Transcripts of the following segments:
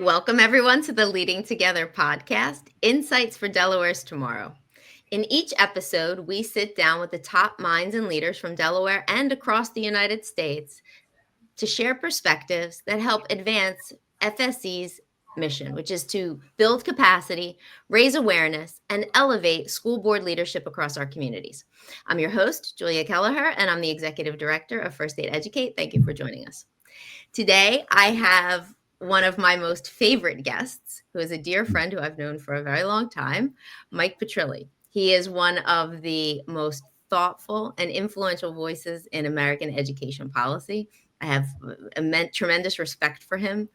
Welcome, everyone, to the Leading Together podcast, Insights for Delaware's Tomorrow. In each episode, we sit down with the top minds and leaders from Delaware and across the United States to share perspectives that help advance FSC's mission, which is to build capacity, raise awareness, and elevate school board leadership across our communities. I'm your host, Julia Keleher, and I'm the Executive Director of First Aid Educate. Thank you for joining us. Today, I have one of my most favorite guests, who is a dear friend who I've known for a very long time, Mike Petrilli. He is one of the most thoughtful and influential voices in American education policy. I have tremendous respect for him.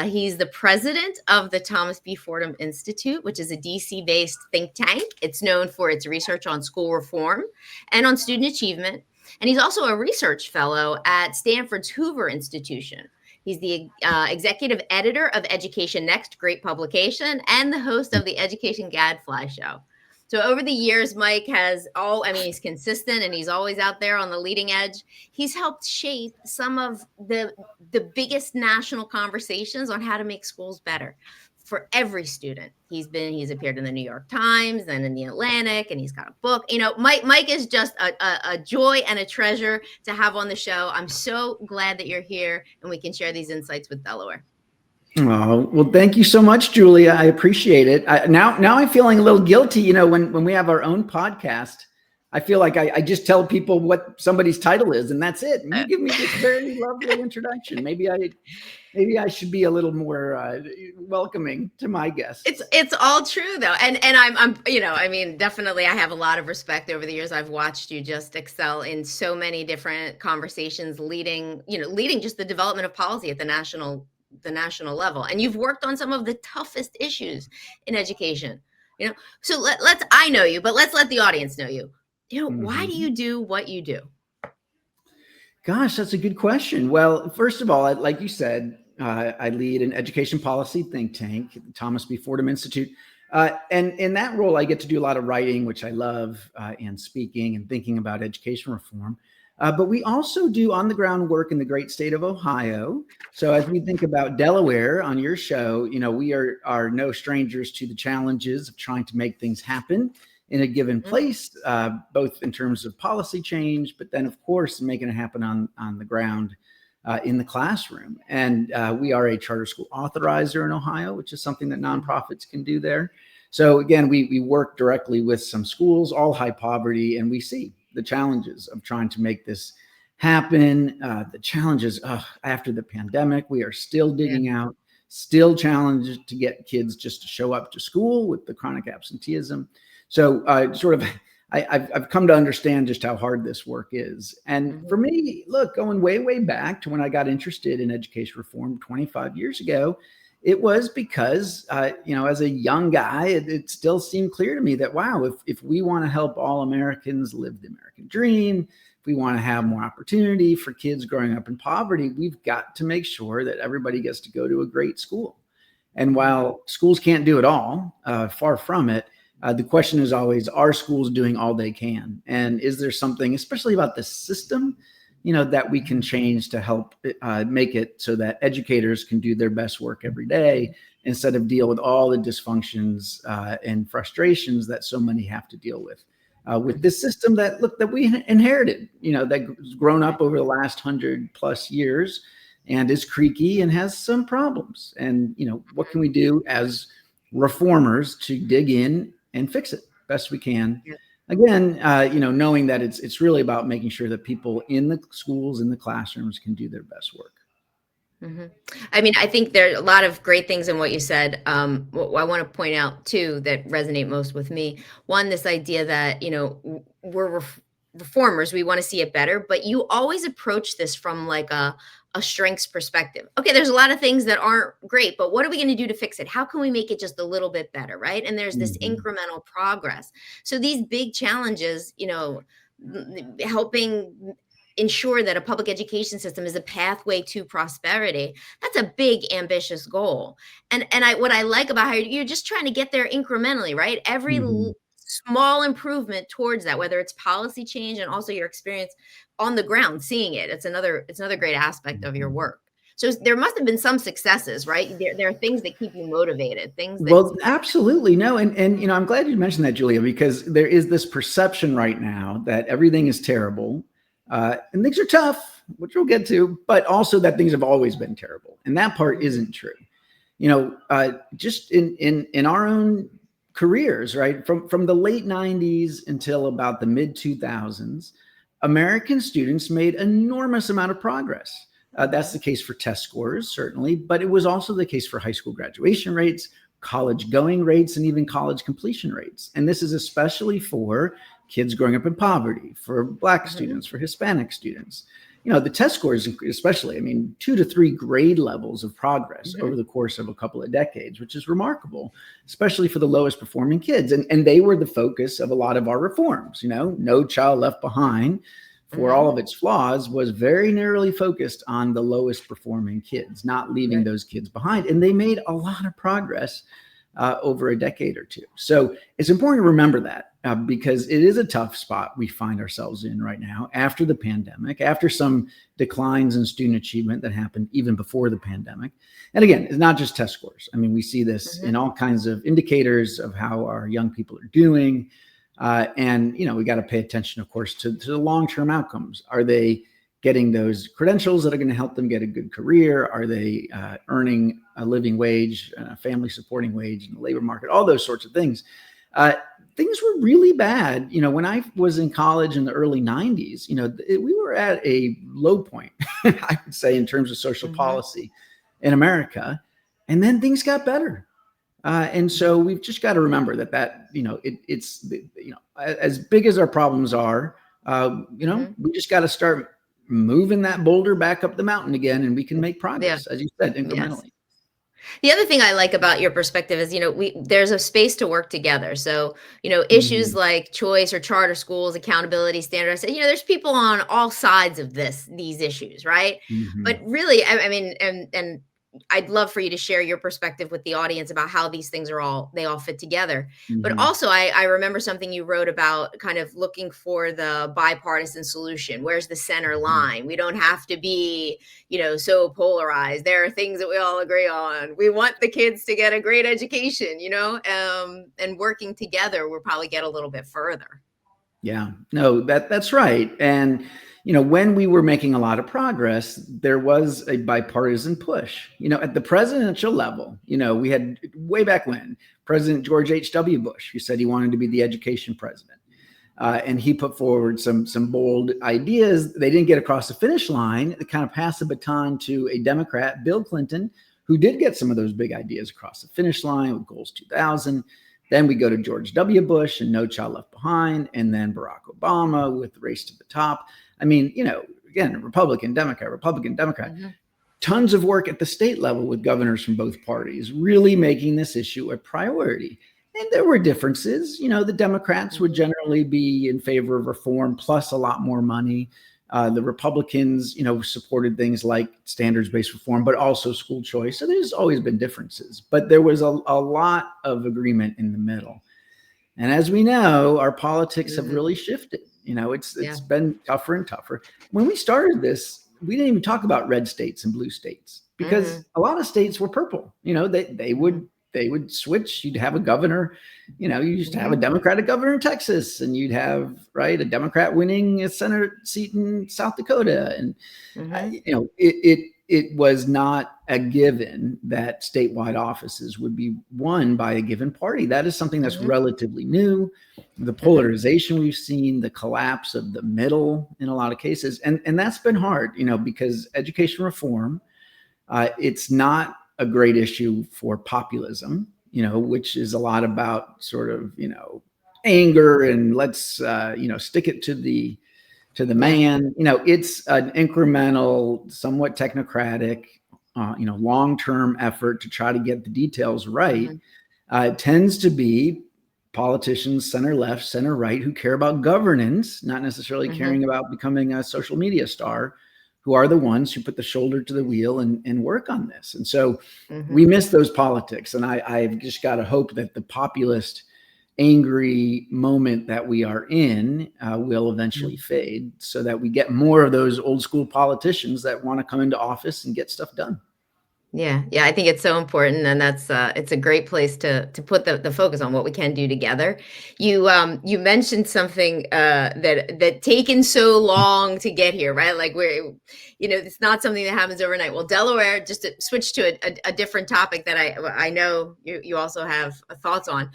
He's the president of the Thomas B. Fordham Institute, which is a DC-based think tank. It's known for its research on school reform and on student achievement. And he's also a research fellow at Stanford's Hoover Institution. He's the executive editor of Education Next, great publication, and the host of the Education Gadfly Show. So over the years, Mike he's consistent and he's always out there on the leading edge. He's helped shape some of the biggest national conversations on how to make schools better for every student. He's appeared in the New York Times and in the Atlantic, and he's got a book. Mike is just a joy and a treasure to have on the show. I'm so glad that you're here and we can share these insights with Delaware. Oh, well, thank you so much, Julia. I appreciate it. Now I'm feeling a little guilty. When we have our own podcast, I feel like I just tell people what somebody's title is, and that's it. And you give me this very lovely introduction. Maybe I should be a little more welcoming to my guests. It's all true though, and I'm definitely I have a lot of respect over the years. I've watched you just excel in so many different conversations, leading just the development of policy at the national level, and you've worked on some of the toughest issues in education. So I know you, but let's let the audience know you. Why do you do what you do? Gosh, that's a good question. Well, first of all, like you said, I lead an education policy think tank at the Thomas B. Fordham Institute. And in that role, I get to do a lot of writing, which I love, and speaking and thinking about education reform. But we also do on-the-ground work in the great state of Ohio. So as we think about Delaware on your show, we are no strangers to the challenges of trying to make things happen in a given place, both in terms of policy change, but then, of course, making it happen on the ground in the classroom. And we are a charter school authorizer in Ohio, which is something that nonprofits can do there. So again, we work directly with some schools, all high poverty, and we see the challenges of trying to make this happen. The challenges after the pandemic, we are still digging out, still challenged to get kids just to show up to school with the chronic absenteeism. So I've come to understand just how hard this work is. And for me, look, going way, way back to when I got interested in education reform 25 years ago, it was because, as a young guy, it still seemed clear to me that, wow, if we want to help all Americans live the American dream, if we want to have more opportunity for kids growing up in poverty, we've got to make sure that everybody gets to go to a great school. And while schools can't do it all, far from it, the question is always, are schools doing all they can? And is there something, especially about the system, that we can change to help make it so that educators can do their best work every day instead of deal with all the dysfunctions and frustrations that so many have to deal with this system that we inherited, that's grown up over the last 100+ years and is creaky and has some problems. And, what can we do as reformers to dig in and fix it best we can? Yeah. Again, knowing that it's really about making sure that people in the schools, in the classrooms can do their best work. Mm-hmm. I mean, I think there are a lot of great things in what you said. What I want to point out too that resonate most with me. One, this idea that, we're reformers, we want to see it better, but you always approach this from like a strengths perspective. Okay, there's a lot of things that aren't great, but what are we going to do to fix it? How can we make it just a little bit better, right? And there's this incremental progress. So these big challenges, helping ensure that a public education system is a pathway to prosperity, that's a big, ambitious goal. And what I like about how you're just trying to get there incrementally, right? Every small improvement towards that, whether it's policy change and also your experience on the ground, seeing it. It's another great aspect of your work. So there must have been some successes, right? There are things that keep you motivated, things that. Well, absolutely. No. And, I'm glad you mentioned that, Julia, because there is this perception right now that everything is terrible, and things are tough, which we'll get to, but also that things have always been terrible. And that part isn't true. Just in our own careers, right? From the late 90s until about the mid 2000s, American students made enormous amount of progress. That's the case for test scores, certainly, but it was also the case for high school graduation rates, college going rates, and even college completion rates. And this is especially for kids growing up in poverty, for Black students, for Hispanic students. The test scores, especially, 2 to 3 grade levels of progress over the course of a couple of decades, which is remarkable, especially for the lowest performing kids. And they were the focus of a lot of our reforms. No Child Left Behind, for all of its flaws, was very narrowly focused on the lowest performing kids, not leaving those kids behind. And they made a lot of progress over a decade or two. So it's important to remember that because it is a tough spot we find ourselves in right now after the pandemic, after some declines in student achievement that happened even before the pandemic. And again, it's not just test scores. We see this in all kinds of indicators of how our young people are doing. And we got to pay attention, of course, to the long-term outcomes. Are they getting those credentials that are going to help them get a good career? Are they earning a living wage, a family supporting wage in the labor market? All those sorts of things. Things were really bad. When I was in college in the early 90s, we were at a low point, I would say, in terms of social policy in America. And then things got better. And so we've just got to remember that it's as big as our problems are, we just got to start moving that boulder back up the mountain again, and we can make progress, as you said, incrementally. Yes. The other thing I like about your perspective is, there's a space to work together. So, issues like choice or charter schools, accountability, standards, there's people on all sides of these issues, right? But really, and I'd love for you to share your perspective with the audience about how these things they all fit together. But also, I remember something you wrote about kind of looking for the bipartisan solution. Where's the center line? We don't have to be, so polarized. There are things that we all agree on. We want the kids to get a great education, and working together, we'll probably get a little bit further. Yeah, no, that's right. And when we were making a lot of progress, there was a bipartisan push, at the presidential level. We had way back when President George H.W. Bush, who said he wanted to be the education president. And he put forward some bold ideas. They didn't get across the finish line. They kind of passed the baton to a Democrat, Bill Clinton, who did get some of those big ideas across the finish line with Goals 2000. Then we go to George W. Bush and No Child Left Behind, and then Barack Obama with the Race to the Top. Again, Republican, Democrat, tons of work at the state level with governors from both parties, really making this issue a priority. And there were differences. The Democrats would generally be in favor of reform plus a lot more money. The Republicans, supported things like standards-based reform, but also school choice. So there's always been differences, but there was a lot of agreement in the middle. And as we know, our politics have really shifted. It's been tougher and tougher. When we started this, we didn't even talk about red states and blue states because a lot of states were purple. They would switch. You'd have a governor, you used to have a Democratic governor in Texas, and you'd have, a Democrat winning a Senate seat in South Dakota. And, it was not a given that statewide offices would be won by a given party. That is something that's relatively new. The polarization we've seen, the collapse of the middle in a lot of cases. And that's been hard, because education reform, it's not a great issue for populism, which is a lot about sort of, anger and let's, stick it to the man. It's an incremental, somewhat technocratic, long-term effort to try to get the details right. It tends to be politicians, center left, center right, who care about governance, not necessarily caring about becoming a social media star, who are the ones who put the shoulder to the wheel and work on this. And so we miss those politics. And I've just got to hope that the populist angry moment that we are in will eventually fade, so that we get more of those old school politicians that want to come into office and get stuff done. Yeah, I think it's so important, and that's it's a great place to put the focus on what we can do together. You mentioned something that taken so long to get here, right? Like it's not something that happens overnight. Well, Delaware, just to switch to a different topic that I know you also have thoughts on.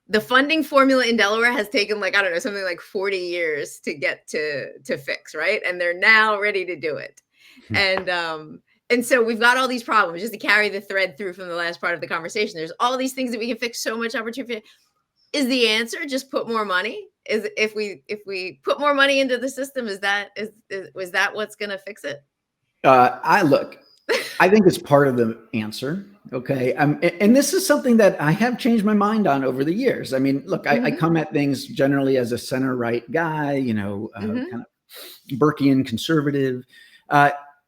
The funding formula in Delaware has taken something like 40 years to get to fix, right? And they're now ready to do it. And so we've got all these problems, just to carry the thread through from the last part of the conversation. There's all these things that we can fix, so much opportunity. Is the answer just put more money? Is if we put more money into the system, is that what's going to fix it? I think it's part of the answer. Okay. And this is something that I have changed my mind on over the years. I mean, look, I come at things generally as a center right guy, kind of Burkean conservative.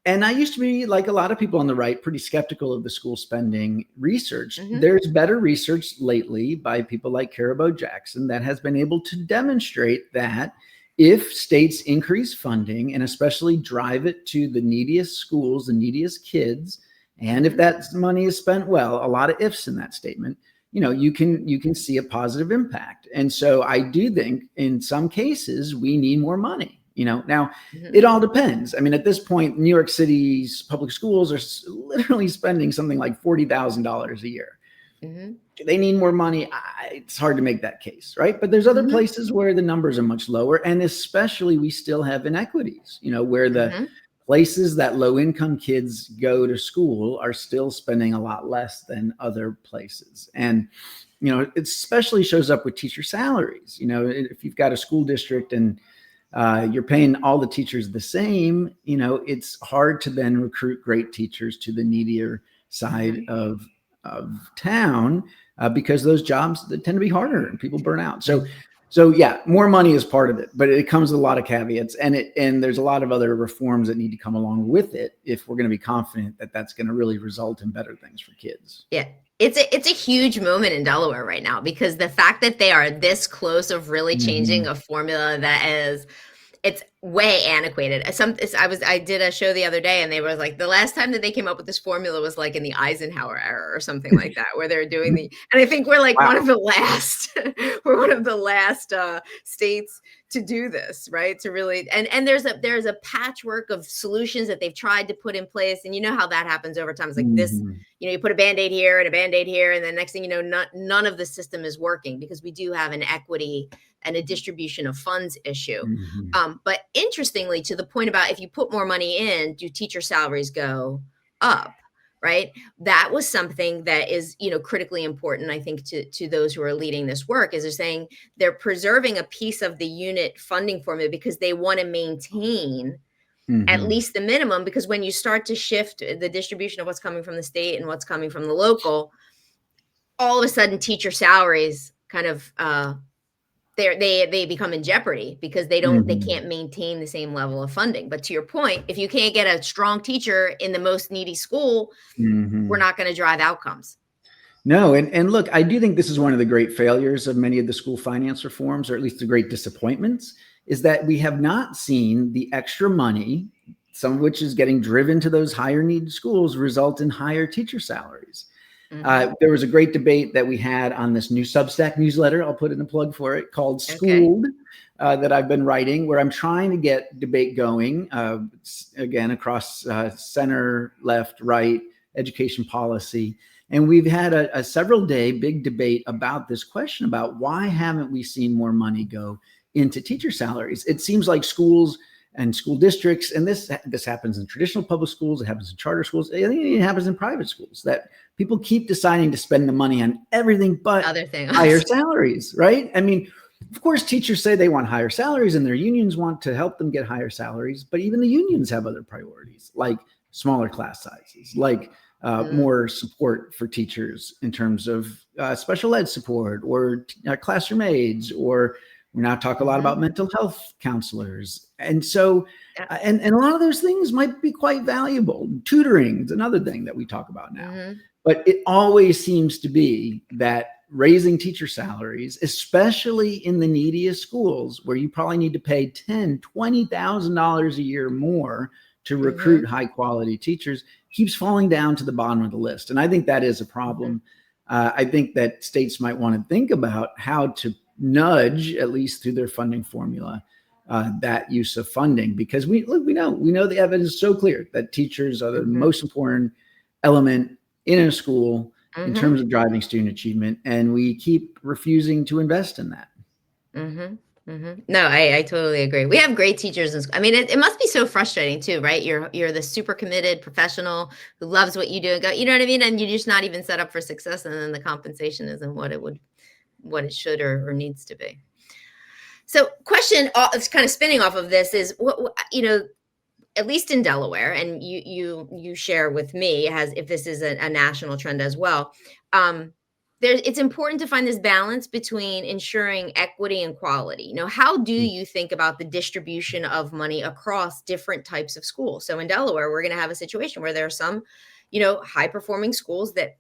And I used to be, like a lot of people on the right, pretty skeptical of the school spending research. There's better research lately by people like Carabo Jackson that has been able to demonstrate that if states increase funding, and especially drive it to the neediest schools, the neediest kids, and if that money is spent well, a lot of ifs in that statement, you can see a positive impact. And so I do think in some cases we need more money. Now it all depends. I mean, at this point, New York City's public schools are literally spending something like $40,000 a year. Do they need more money? It's hard to make that case, right? But there's other places where the numbers are much lower, and especially we still have inequities, where the places that low-income kids go to school are still spending a lot less than other places. And it especially shows up with teacher salaries. If you've got a school district and you're paying all the teachers the same, it's hard to then recruit great teachers to the needier side of town, because those jobs that tend to be harder and people burn out. So yeah, more money is part of it, but it comes with a lot of caveats, and there's a lot of other reforms that need to come along with it if we're going to be confident that that's going to really result in better things for kids. Yeah. It's a huge moment in Delaware right now, because the fact that they are this close of really changing a formula that is, it's way antiquated. I did a show the other day, and they were like, the last time that they came up with this formula was like in the Eisenhower era or something like that, where they're doing and I think we're like one of the last, states to do this, right? To really, and there's a patchwork of solutions that they've tried to put in place. And you know how that happens over time. It's like this, you put a Band-Aid here and a Band-Aid here, and then next thing you know, none of the system is working, because we do have an equity and a distribution of funds issue. But interestingly, to the point about if you put more money in, do teacher salaries go up, right? That was something that is, critically important, I think, to those who are leading this work, is they're saying they're preserving a piece of the unit funding formula because they want to maintain at least the minimum, because when you start to shift the distribution of what's coming from the state and what's coming from the local, all of a sudden teacher salaries kind of they become in jeopardy, because they can't maintain the same level of funding. But to your point, if you can't get a strong teacher in the most needy school, we're not going to drive outcomes. No. And look, I do think this is one of the great failures of many of the school finance reforms, or at least the great disappointments, is that we have not seen the extra money, some of which is getting driven to those higher need schools, result in higher teacher salaries. There was a great debate that we had on this new Substack newsletter, I'll put in a plug for it, called Schooled, that I've been writing, where I'm trying to get debate going, again, across center, left, right, education policy. And we've had a several day big debate about this question about why haven't we seen more money go into teacher salaries? It seems like schools and school districts, and this happens in traditional public schools, it happens in charter schools, I think it happens in private schools, that people keep deciding to spend the money on everything but other things, higher salaries, right? I mean, of course, teachers say they want higher salaries, and their unions want to help them get higher salaries, but even the unions have other priorities, like smaller class sizes, like more support for teachers in terms of special ed support, or classroom aides, or we now talk a lot about mental health counselors. And so, Yeah. and a lot of those things might be quite valuable. Tutoring is another thing that we talk about now. Mm-hmm. But it always seems to be that raising teacher salaries, especially in the neediest schools where you probably need to pay $10,000, $20,000 a year more to recruit high quality teachers, keeps falling down to the bottom of the list. And I think that is a problem. I think that states might want to think about how to nudge, at least through their funding formula, that use of funding, because we know the evidence is so clear that teachers are the most important element in a school in terms of driving student achievement, and we keep refusing to invest in that. No, I totally agree. We have great teachers in school. I mean, it must be so frustrating too, right? You're the super committed professional who loves what you do and go, you know what I mean? And you're just not even set up for success, and then the compensation isn't what it should or needs to be. So question, it's kind of spinning off of this is, what at least in Delaware, and you share with me if this is a national trend as well. It's important to find this balance between ensuring equity and quality. How do you think about the distribution of money across different types of schools? So in Delaware, we're going to have a situation where there are some, high performing schools that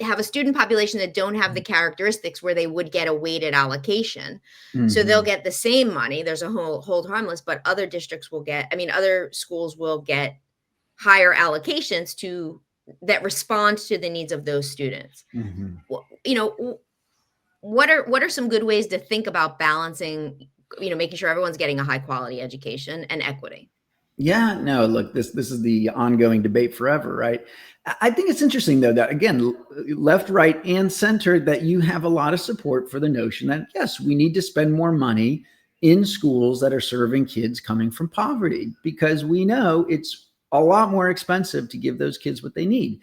have a student population that don't have the characteristics where they would get a weighted allocation. So they'll get the same money. There's a hold harmless, but other schools will get higher allocations that respond to the needs of those students. What are some good ways to think about balancing, making sure everyone's getting a high quality education and equity? Yeah, no, look, this is the ongoing debate forever, right? I think it's interesting, though, that again, left, right, and center, that you have a lot of support for the notion that, yes, we need to spend more money in schools that are serving kids coming from poverty, because we know it's a lot more expensive to give those kids what they need.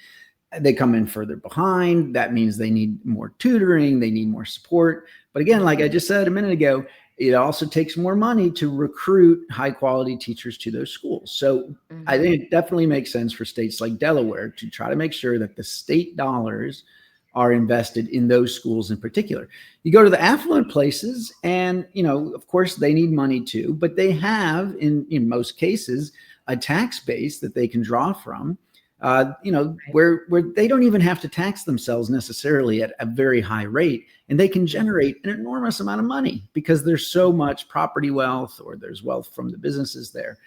They come in further behind. That means they need more tutoring, they need more support. But again, like I just said a minute ago, it also takes more money to recruit high quality teachers to those schools. So I think it definitely makes sense for states like Delaware to try to make sure that the state dollars are invested in those schools in particular. You go to the affluent places and, of course they need money too, but they have in most cases a tax base that they can draw from, where they don't even have to tax themselves necessarily at a very high rate, and they can generate an enormous amount of money because there's so much property wealth, or there's wealth from the businesses there.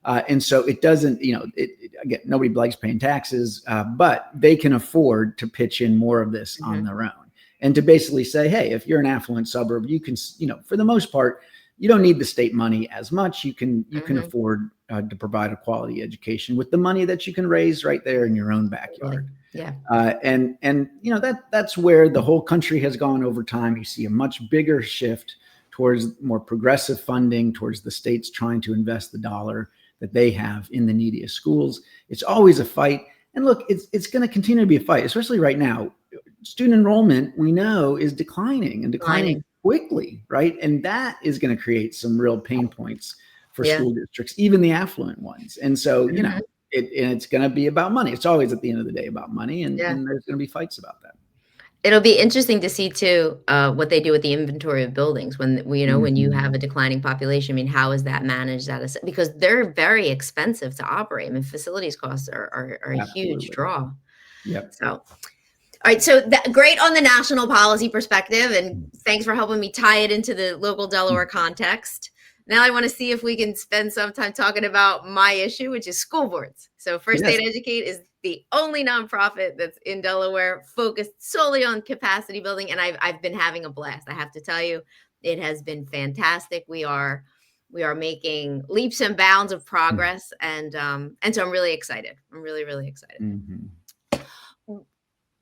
And so it doesn't, again, nobody likes paying taxes, but they can afford to pitch in more of this on their own, and to basically say, hey, if you're an affluent suburb, you can, for the most part, you don't need the state money as much. You can afford to provide a quality education with the money that you can raise right there in your own backyard. Yeah. And that's where the whole country has gone over time. You see a much bigger shift towards more progressive funding, towards the states trying to invest the dollar that they have in the neediest schools. It's always a fight. And look, it's going to continue to be a fight, especially right now. Student enrollment, we know, is declining quickly, right? And that is going to create some real pain points for school districts, even the affluent ones. And so, it's going to be about money. It's always at the end of the day about money, and there's going to be fights about that. It'll be interesting to see too what they do with the inventory of buildings when when you have a declining population. I mean, how is that managed? Because they're very expensive to operate. I mean, facilities costs are a huge draw. Yep. So, all right. So great on the national policy perspective, and thanks for helping me tie it into the local Delaware context. Now I want to see if we can spend some time talking about my issue, which is school boards. So First Aid Educate is the only nonprofit that's in Delaware focused solely on capacity building. And I've been having a blast. I have to tell you, it has been fantastic. We are making leaps and bounds of progress. And so I'm really excited. I'm really, really excited.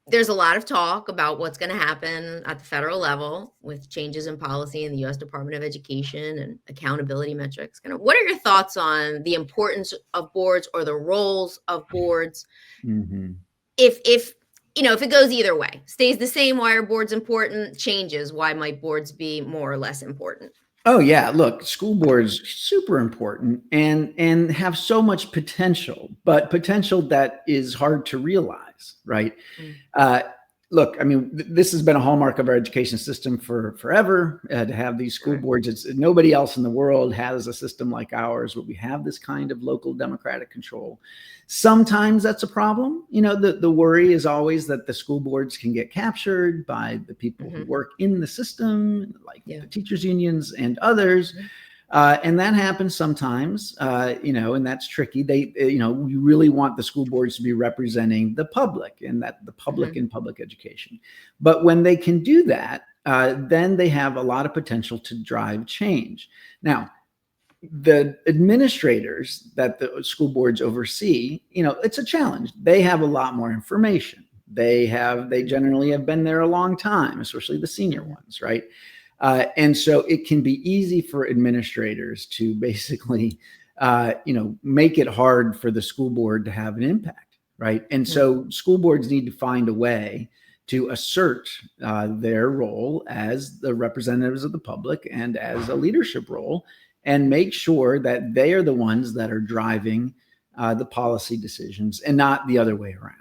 There's a lot of talk about what's going to happen at the federal level with changes in policy in the U.S. Department of Education and accountability metrics. What are your thoughts on the importance of boards or the roles of boards? If it goes either way, stays the same, why are boards important? Changes, why might boards be more or less important? Oh yeah, look, school boards super important and have so much potential, but potential that is hard to realize, right? Look, I mean, this has been a hallmark of our education system for forever, to have these school boards. It's nobody else in the world has a system like ours where we have this kind of local democratic control. Sometimes that's a problem. The worry is always that the school boards can get captured by the people who work in the system, like the teachers unions and others. And that happens sometimes, and that's tricky. We really want the school boards to be representing the public, and that the public in public education. But when they can do that, then they have a lot of potential to drive change. Now, the administrators that the school boards oversee, it's a challenge. They have a lot more information. They generally have been there a long time, especially the senior ones, right? And so it can be easy for administrators to basically, make it hard for the school board to have an impact, right? And so school boards need to find a way to assert their role as the representatives of the public and as a leadership role, and make sure that they are the ones that are driving the policy decisions and not the other way around.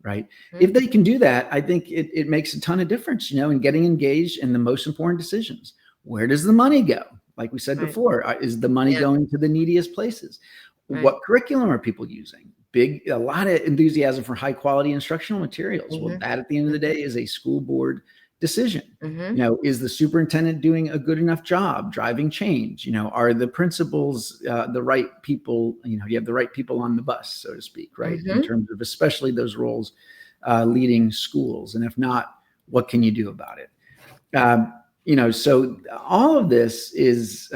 Right. If they can do that, I think it makes a ton of difference, in getting engaged in the most important decisions. Where does the money go? Like we said before, is the money going to the neediest places? What curriculum are people using? A lot of enthusiasm for high quality instructional materials. Well, that at the end of the day is a school board decision. Is the superintendent doing a good enough job driving change? Are the principals the right people? You have the right people on the bus, so to speak, right? In terms of especially those roles leading schools. And if not, what can you do about it? So all of this is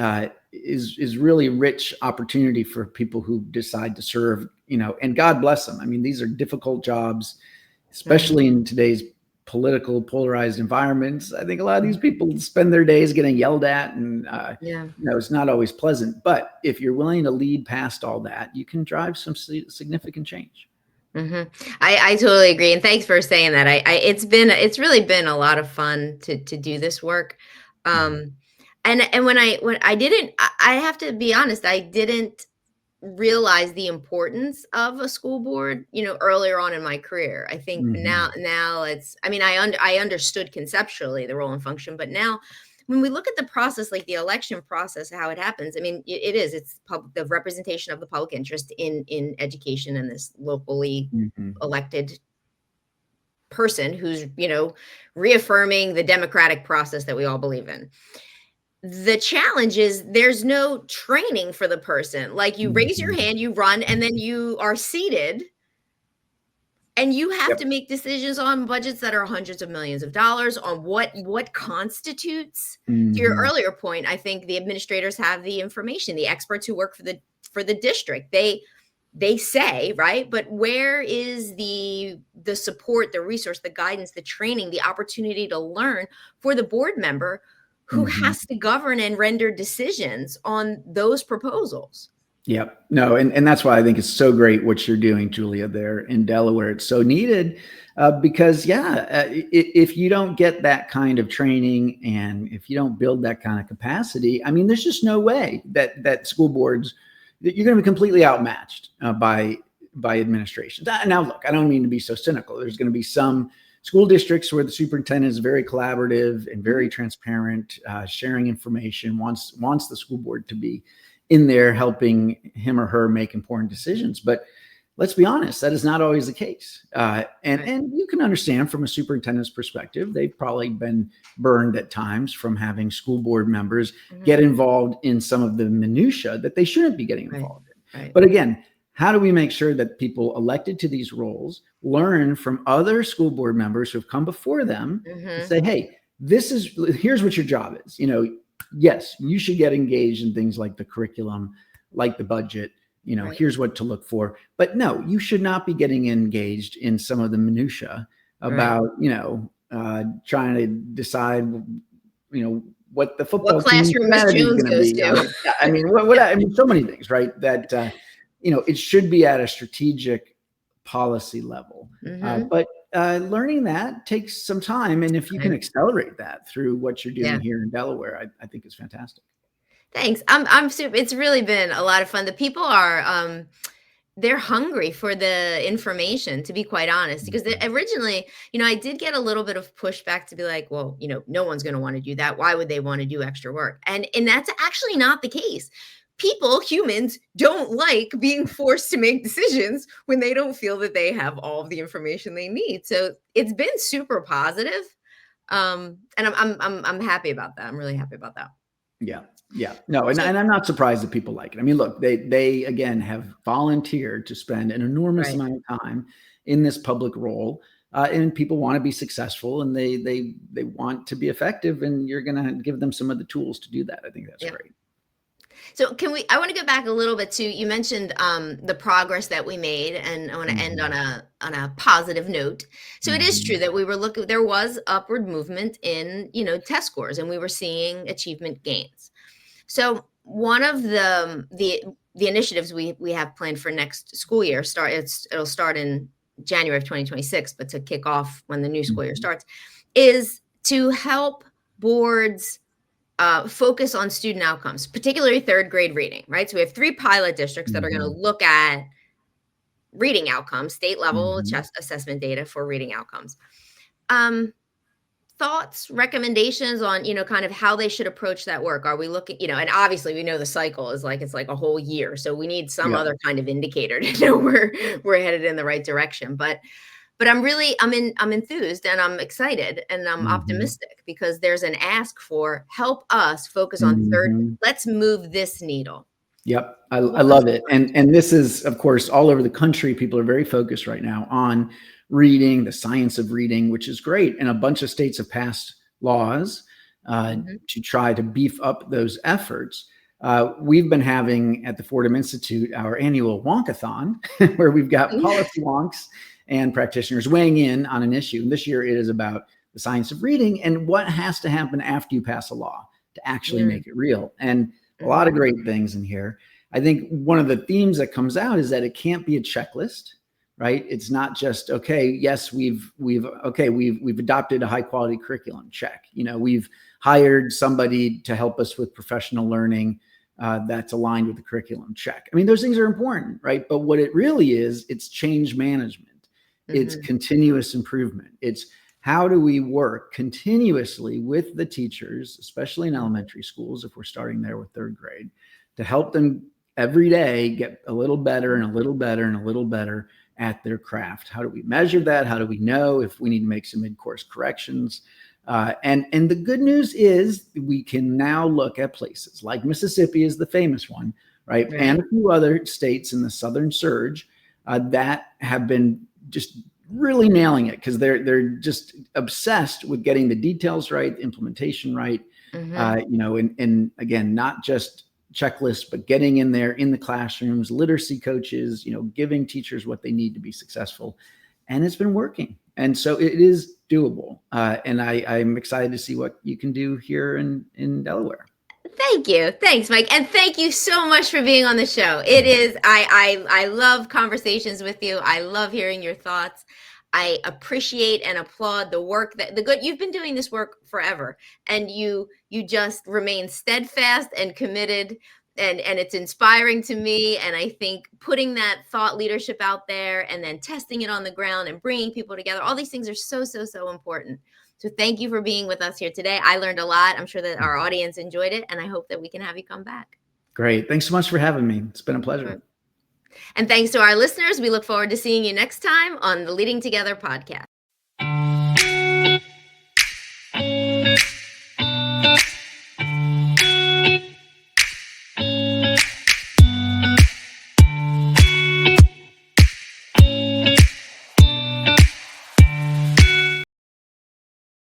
really rich opportunity for people who decide to serve, and God bless them. I mean, these are difficult jobs, especially in today's political polarized environments. I think a lot of these people spend their days getting yelled at, and it's not always pleasant. But if you're willing to lead past all that, you can drive some significant change. I totally agree, and thanks for saying that. It's really been a lot of fun to do this work. And when I have to be honest, I didn't realize the importance of a school board, earlier on in my career. I think now I understood conceptually the role and function, but now when we look at the process, like the election process, how it happens, I mean, it's the representation of the public interest in education in this locally elected person who's, reaffirming the democratic process that we all believe in. The challenge is there's no training for the person. Like, you raise your hand, you run, and then you are seated, and you have to make decisions on budgets that are hundreds of millions of dollars, on what constitutes. To your earlier point, I think the administrators have the information, the experts who work for the district. They say, right, but where is the support, the resource, the guidance, the training, the opportunity to learn for the board member who has to govern and render decisions on those proposals? Yep. No, and that's why I think it's so great what you're doing, Julia, there in Delaware. It's so needed because, if you don't get that kind of training, and if you don't build that kind of capacity, I mean, there's just no way that school boards, you're going to be completely outmatched by administrations. Now, look, I don't mean to be so cynical. There's going to be some school districts where the superintendent is very collaborative and very transparent, sharing information, wants the school board to be in there helping him or her make important decisions. But let's be honest, that is not always the case. And you can understand from a superintendent's perspective, they've probably been burned at times from having school board members get involved in some of the minutia that they shouldn't be getting involved in. But again, how do we make sure that people elected to these roles learn from other school board members who have come before them and say, hey, here's what your job is. Yes, you should get engaged in things like the curriculum, like the budget, here's what to look for. But no, you should not be getting engaged in some of the minutia about, trying to decide, what the football classroom Miss Jones goes to. I mean, so many things, right? That, it should be at a strategic policy level. But learning that takes some time. And if you can accelerate that through what you're doing here in Delaware, I think it's fantastic. Thanks. I'm super. It's really been a lot of fun. The people are, they're hungry for the information, to be quite honest, because originally, I did get a little bit of pushback to be like, well, no one's going to want to do that. Why would they want to do extra work? And that's actually not the case. Humans don't like being forced to make decisions when they don't feel that they have all of the information they need. So it's been super positive. And I'm happy about that. I'm really happy about that. Yeah. Yeah. No, and I'm not surprised that people like it. I mean, look, they again have volunteered to spend an enormous amount of time in this public role. And people want to be successful, and they want to be effective, and you're going to give them some of the tools to do that. I think that's great. So I want to go back a little bit to, you mentioned the progress that we made, and I want to end on a positive note. So it is true that there was upward movement in, test scores, and we were seeing achievement gains. So one of the initiatives we have planned for next school year it'll start in January of 2026, but to kick off when the new school year starts, is to help boards focus on student outcomes, particularly third grade reading, right? So we have 3 pilot districts that are going to look at reading outcomes, state level assessment data for reading outcomes. Thoughts, recommendations on, kind of how they should approach that work? Are we looking, and obviously we know the cycle is like, it's like a whole year. So we need some other kind of indicator to know we're headed in the right direction. But I'm enthused, and I'm excited, and I'm optimistic, because there's an ask for help us focus on third. Let's move this needle. Yep. I love it. And this is, of course, all over the country. People are very focused right now on reading, the science of reading, which is great. And a bunch of states have passed laws to try to beef up those efforts. We've been having at the Fordham Institute our annual Wonkathon, where we've got policy wonks and practitioners weighing in on an issue. And this year it is about the science of reading and what has to happen after you pass a law to actually make it real. And a lot of great things in here. I think one of the themes that comes out is that it can't be a checklist, right? It's not just, okay, yes, we've adopted a high quality curriculum, check. We've hired somebody to help us with professional learning that's aligned with the curriculum, check. I mean, those things are important, right? But what it really is, it's change management. It's continuous improvement. It's how do we work continuously with the teachers, especially in elementary schools, if we're starting there with third grade, to help them every day get a little better and a little better and a little better at their craft. How do we measure that? How do we know if we need to make some mid-course corrections? And the good news is we can now look at places like Mississippi is the famous one, right? And a few other states in the Southern Surge that have been just really nailing it, because they're just obsessed with getting the details right, the implementation right, and again, not just checklists, but getting in there in the classrooms, literacy coaches, giving teachers what they need to be successful. And it's been working. And so it is doable. And I'm excited to see what you can do here in Delaware. Thank you. Thanks, Mike. And thank you so much for being on the show. It is, I love conversations with you. I love hearing your thoughts. I appreciate and applaud the work you've been doing this work forever, and you just remain steadfast and committed, and it's inspiring to me. And I think putting that thought leadership out there and then testing it on the ground and bringing people together, all these things are so important. So thank you for being with us here today. I learned a lot. I'm sure that our audience enjoyed it, and I hope that we can have you come back. Great. Thanks so much for having me. It's been a pleasure. Sure. And thanks to our listeners. We look forward to seeing you next time on the Leading Together podcast.